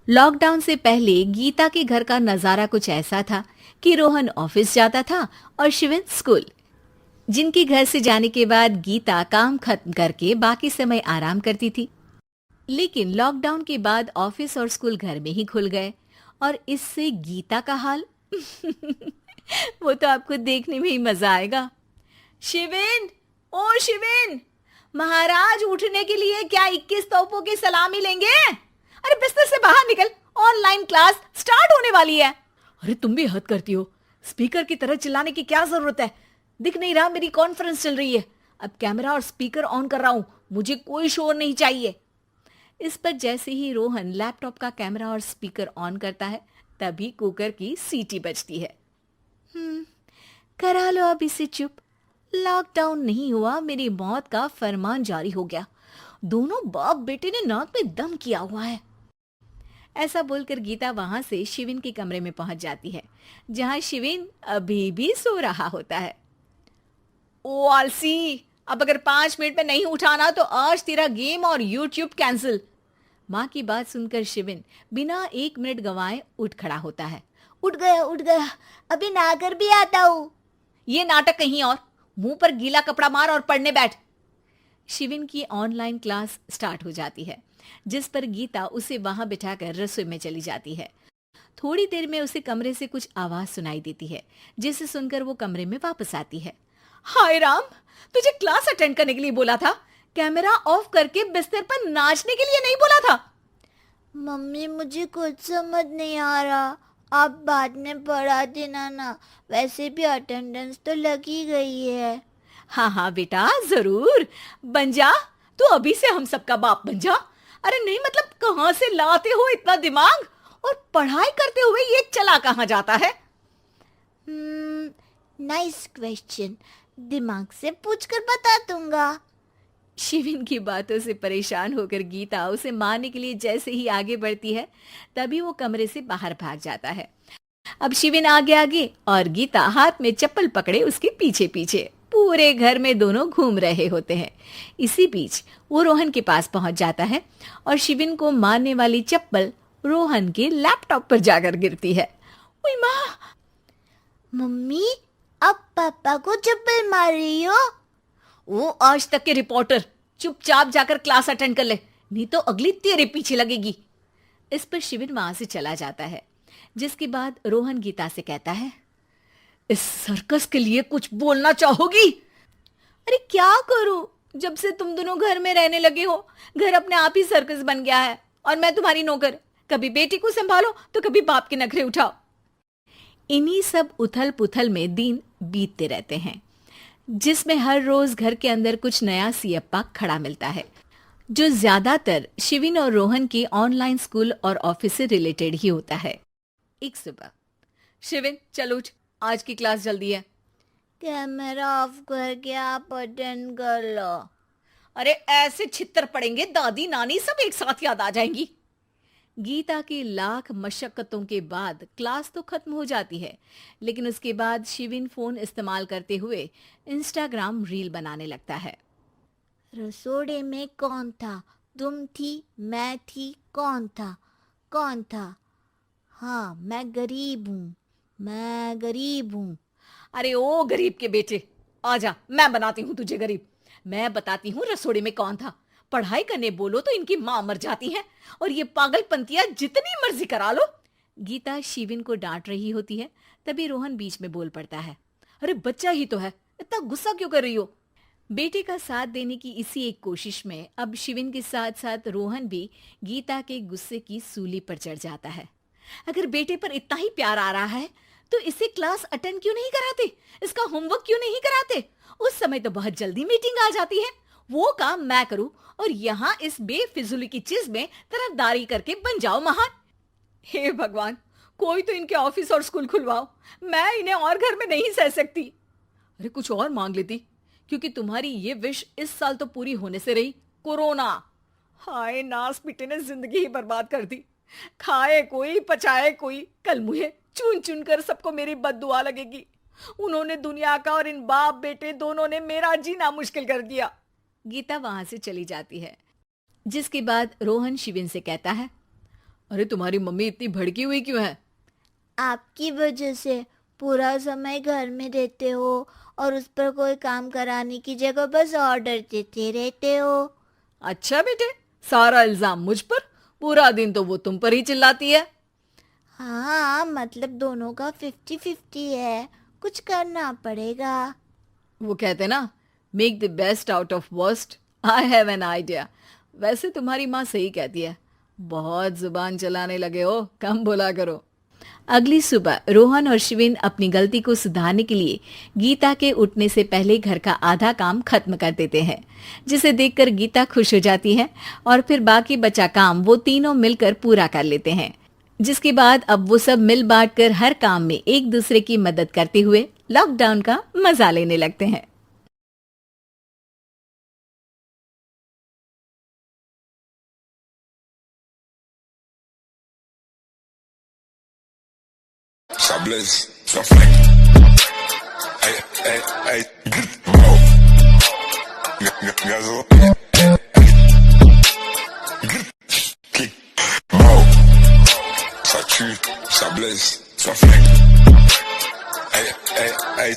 Lockdown से पहले गीता के घर का नजारा कुछ ऐसा था कि रोहन ऑफिस जाता था और शिविन स्कूल। जिनके घर से जाने के बाद गीता काम खत्म करके बाकी समय आराम करती थी। लेकिन लॉकडाउन के बाद ऑफिस और स्कूल घर में ही खुल गए और इससे गीता का हाल वो तो आपको देखने में ही मजा आएगा। शिविन, ओ शिविन, महाराज उठने के लिए क्या 21 तोपों की सलामी लेंगे? अरे बिस्तर से बाहर निकल, ऑनलाइन क्लास स्टार्ट होने वाली है। अरे तुम भी हद करती हो, स्पीकर की तरह चिल्लाने की क्या जरूरत है? दिख नहीं रहा मेरी कॉन्फ्रेंस चल रही है। अब कैमरा और स्पीकर ऑन कर रहा हूं, मुझे कोई शोर नहीं चाहिए। इस पर जैसे ही रोहन लैपटॉप का कैमरा और स्पीकर ऑन करता है तभी कुकर की सीटी बजती है। करा लो अब इसे चुप। लॉकडाउन नहीं हुआ, मेरी मौत का फरमान जारी हो गया। दोनों बाप बेटे ने नाक में दम किया हुआ है। ऐसा बोलकर गीता वहां से शिविन के कमरे में पहुंच जाती है, जहां शिविन अभी भी सो रहा होता है। ओ आलसी, अब अगर 5 मिनट में नहीं उठाना तो आज तेरा गेम और यूट्यूब कैंसिल। माँ की बात सुनकर शिविन बिना 1 मिनट गंवाए उठ खड़ा होता है। उठ गया, अभी नहाकर भी आता हूँ। ये नाटक कहीं और, मुंह पर गीला कपड़ा मार और पढ़ने बैठ। शिविन की ऑनलाइन क्लास स्टार्ट हो जाती है, जिस पर गीता उसे वहां बिठाकर रसोई में चली जाती है। थोड़ी देर में उसे कमरे से कुछ आवाज सुनाई देती है, जिसे सुनकर वो कमरे में वापस आती है। हाय राम, तुझे क्लास अटेंड करने के लिए बोला था, कैमरा ऑफ करके बिस्तर पर नाचने के लिए नहीं बोला था। मम्मी मुझे कुछ समझ नहीं आ रहा, आप बाद में पढ़ा देना ना, वैसे भी अटेंडेंस तो लगी गई है। हाँ हाँ बेटा, जरूर बन जा। तू अभी से हम सबका बाप बन जा। अरे नहीं मतलब कहाँ से लाते हो इतना दिमाग, और पढ़ाई करते हुए ये चला कहाँ जाता है? नाइस क्वेश्चन, दिमाग से पूछकर बता दूंगा। शिविन की बातों से परेशान होकर गीता उसे मारने के लिए जैसे ही आगे बढ़ती है तभी वो कमरे से बाहर भाग जाता है। अब शिविन आगे आगे और गीता हाथ में चप्पल पकड़े उसके पीछे पीछे पूरे घर में दोनों घूम रहे होते हैं। इसी बीच वो रोहन के पास पहुंच जाता है और शिविन को मारने वाली चप्पल रोहन के लैपटॉप पर जाकर गिरती है। ओए माँ! मम्मी, अब पापा को चप्पल मार रही हो? वो आज तक के रिपोर्टर, चुपचाप जाकर क्लास अटेंड कर ले, नहीं तो अगली तेरे पीछे लगेगी। इस पर शिविन वहां से चला जाता है, जिसके बाद रोहन गीता से कहता है, इस सर्कस के लिए कुछ बोलना चाहोगी? अरे क्या करूं, जब से तुम दोनों घर में रहने लगे हो, घर अपने आप ही सर्कस बन गया है और मैं तुम्हारी नौकर। कभी बेटी को संभालो तो कभी बाप के नखरे उठाओ। इन्हीं सब उथल पुथल में दिन बीतते रहते हैं, जिसमें हर रोज घर के अंदर कुछ नया सियप्पा खड़ा मिलता है, जो ज्यादातर शिविन और रोहन के ऑनलाइन स्कूल और ऑफिस से रिलेटेड ही होता है। एक सुबह, शिविन चल उठ, आज की क्लास जल्दी है। कैमरा ऑफ करके आप अटेंड कर लो। अरे ऐसे छित्तर पड़ेंगे, दादी नानी सब एक साथ याद आ जाएंगी। गीता की लाख मशक्कतों के बाद क्लास तो खत्म हो जाती है, लेकिन उसके बाद शिविन फोन इस्तेमाल करते हुए इंस्टाग्राम रील बनाने लगता है। रसोड़े में कौन था? तुम थी, मैं थी, कौन था? कौन था? हाँ, मैं गरीब हूँ, मैं गरीब हूँ। अरे ओ गरीब के बेटे, आजा, मैं बनाती हूँ तुझे गरीब। मैं बताती हूँ रसोड़े में कौन था। पढ़ाई करने बोलो तो इनकी माँ मर जाती है, और ये पागलपंतियां जितनी मर्जी करा लो। गीता शिविन को डांट रही होती है, तभी रोहन बीच में बोल पड़ता है। अरे बच्चा ही तो है, इतना गुस्सा क्यों कर रही हो? बेटे का साथ देने की इसी एक कोशिश में अब शिविन के साथ साथ रोहन भी गीता के गुस्से की सूली पर चढ़ जाता है। अगर बेटे पर इतना ही प्यार आ रहा है तो इसे क्लास अटेंड क्यों नहीं कराते, इसका होमवर्क क्यों नहीं कराते? उस समय तो बहुत जल्दी मीटिंग आ जाती है, वो काम मैं करूं और यहाँ इस बेफिजुली की चीज में तरफदारी करके बन जाओ महान। हे भगवान, कोई तो इनके ऑफिस और स्कूल खुलवाओ, मैं इन्हें और घर में नहीं सह सकती। अरे कुछ और मांग लेती, क्योंकि तुम्हारी ये विश इस साल तो पूरी होने से रही, कोरोना। हाय नास पिटे ने जिंदगी ही बर्बाद कर दी। खाए कोई पचाए कोई, कल मुझे चुन चुन कर सबको मेरी बद्दुआ लगेगी। उन्होंने दुनिया का और इन बाप बेटे दोनों ने मेरा जीना मुश्किल कर दिया। गीता वहां से चली जाती है, जिसके बाद रोहन शिविन से कहता है, अरे तुम्हारी मम्मी इतनी भड़की हुई क्यों है? आपकी वजह से पूरा समय घर में रहते हो और उस पर कोई काम कराने की जगह बस ऑर्डर देते रहते हो। अच्छा बेटे, सारा इल्जाम मुझ पर, पूरा दिन तो वो तुम पर ही चिल्लाती है। हाँ, मतलब दोनों का 50-50 है, कुछ करना पड़ेगा। वो कहते ना, make the best out of worst. I have an idea. वैसे तुम्हारी माँ सही कहती है, बहुत जुबान चलाने लगे हो, कम बोला करो। अगली सुबह रोहन और शिविन अपनी गलती को सुधारने के लिए गीता के उठने से पहले घर का आधा काम खत्म कर देते हैं, जिसे देखकर गीता खुश हो जाती है और फिर बाकी बचा काम वो तीनों मिलकर पूरा कर लेते हैं। जिसके बाद अब वो सब मिल बांट कर हर काम में एक दूसरे की मदद करते हुए लॉकडाउन का मजा लेने लगते हैं। Sables, sofrem. Ay, ay, ay, mo. Gazo. Mo. Ça tue, ça blesse, ça flingue. Ay, ay, ay.